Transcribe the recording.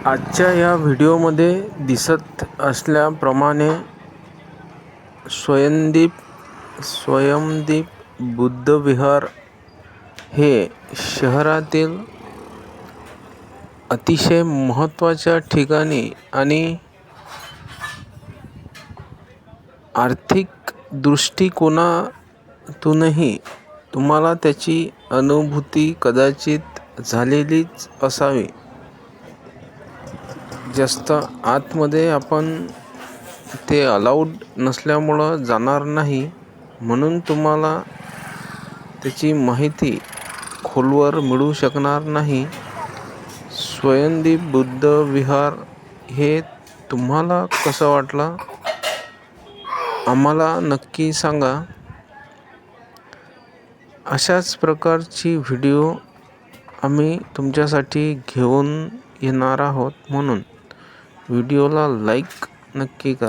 आजच्या या व्हिडिओमध्ये दिसत असल्याप्रमाणे स्वयंदीप बुद्धविहार हे शहरातील अतिशय महत्त्वाच्या ठिकाणी आणि आर्थिक दृष्टिकोनातूनही तुम्हाला त्याची अनुभूती कदाचित झालेलीच असावी. जास्त आतमध्ये आपण ते अलाउड नसल्यामुळं जाणार नाही, म्हणून तुम्हाला त्याची माहिती खोलवर मिळू शकणार नाही. स्वयंदीप बुद्ध विहार हे तुम्हाला कसं वाटलं आम्हाला नक्की सांगा. अशाच प्रकारची व्हिडिओ आम्ही तुमच्यासाठी घेऊन येणार आहोत, म्हणून व्हिडिओला लाईक नक्की करा.